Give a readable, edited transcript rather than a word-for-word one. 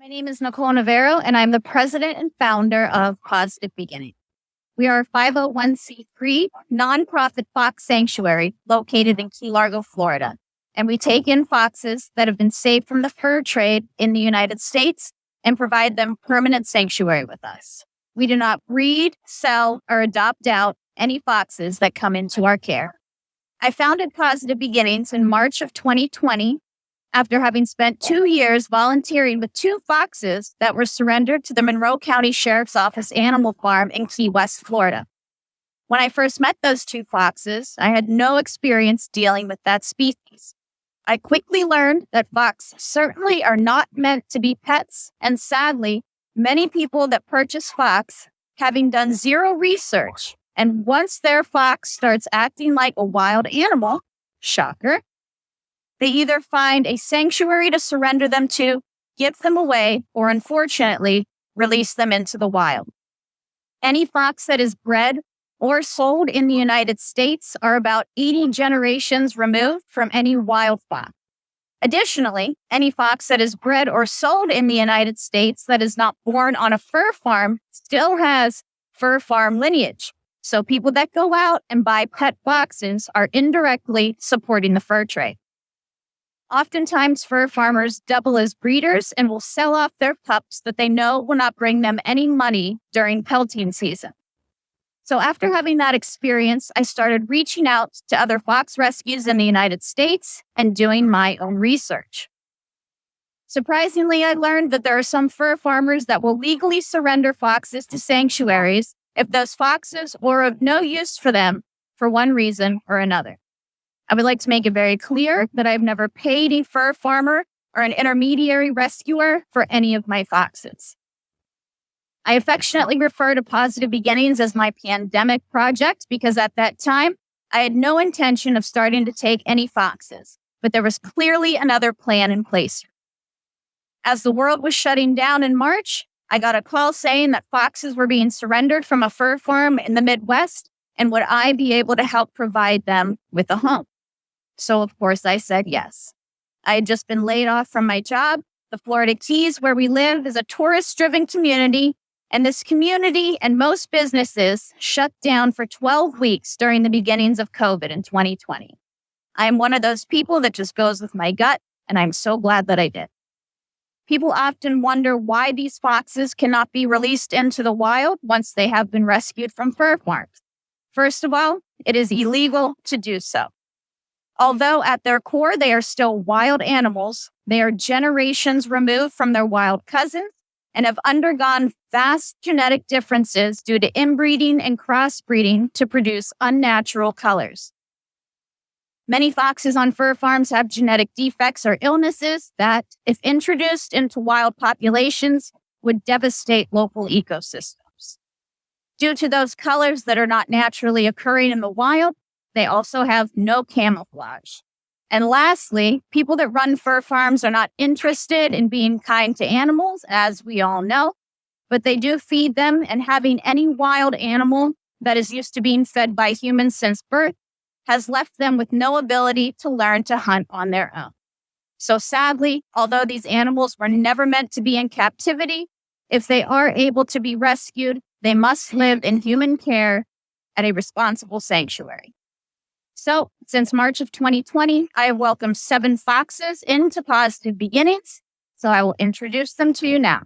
My name is Nicole Navarro, and I'm the president and founder of Pawsitive Beginnings. We are a 501c3 nonprofit fox sanctuary located in Key Largo, Florida. And we take in foxes that have been saved from the fur trade in the United States and provide them permanent sanctuary with us. We do not breed, sell, or adopt out any foxes that come into our care. I founded Pawsitive Beginnings in March of 2020 after having spent 2 years volunteering with 2 foxes that were surrendered to the Monroe County Sheriff's Office Animal Farm in Key West, Florida. When I first met those 2 foxes, I had no experience dealing with that species. I quickly learned that foxes certainly are not meant to be pets, and sadly, many people that purchase fox, having done zero research, and once their fox starts acting like a wild animal, shocker, they either find a sanctuary to surrender them to, give them away, or unfortunately, release them into the wild. Any fox that is bred or sold in the United States are about 80 generations removed from any wild fox. Additionally, any fox that is bred or sold in the United States that is not born on a fur farm still has fur farm lineage. So people that go out and buy pet foxes are indirectly supporting the fur trade. Oftentimes, fur farmers double as breeders and will sell off their pups that they know will not bring them any money during pelting season. So after having that experience, I started reaching out to other fox rescues in the United States and doing my own research. Surprisingly, I learned that there are some fur farmers that will legally surrender foxes to sanctuaries if those foxes are of no use for them for one reason or another. I would like to make it very clear that I've never paid a fur farmer or an intermediary rescuer for any of my foxes. I affectionately refer to Pawsitive Beginnings as my pandemic project because at that time, I had no intention of starting to take any foxes, but there was clearly another plan in place. As the world was shutting down in March, I got a call saying that foxes were being surrendered from a fur farm in the Midwest, and would I be able to help provide them with a home? So, of course, I said yes. I had just been laid off from my job. The Florida Keys, where we live, is a tourist-driven community, and this community and most businesses shut down for 12 weeks during the beginnings of COVID in 2020. I am one of those people that just goes with my gut, and I'm so glad that I did. People often wonder why these foxes cannot be released into the wild once they have been rescued from fur farms. First of all, it is illegal to do so. Although at their core, they are still wild animals, they are generations removed from their wild cousins and have undergone vast genetic differences due to inbreeding and crossbreeding to produce unnatural colors. Many foxes on fur farms have genetic defects or illnesses that, if introduced into wild populations, would devastate local ecosystems. Due to those colors that are not naturally occurring in the wild, they also have no camouflage. And lastly, people that run fur farms are not interested in being kind to animals, as we all know, but they do feed them, and having any wild animal that is used to being fed by humans since birth has left them with no ability to learn to hunt on their own. So sadly, although these animals were never meant to be in captivity, if they are able to be rescued, they must live in human care at a responsible sanctuary. So, since March of 2020, I have welcomed 7 foxes into Pawsitive Beginnings, so I will introduce them to you now.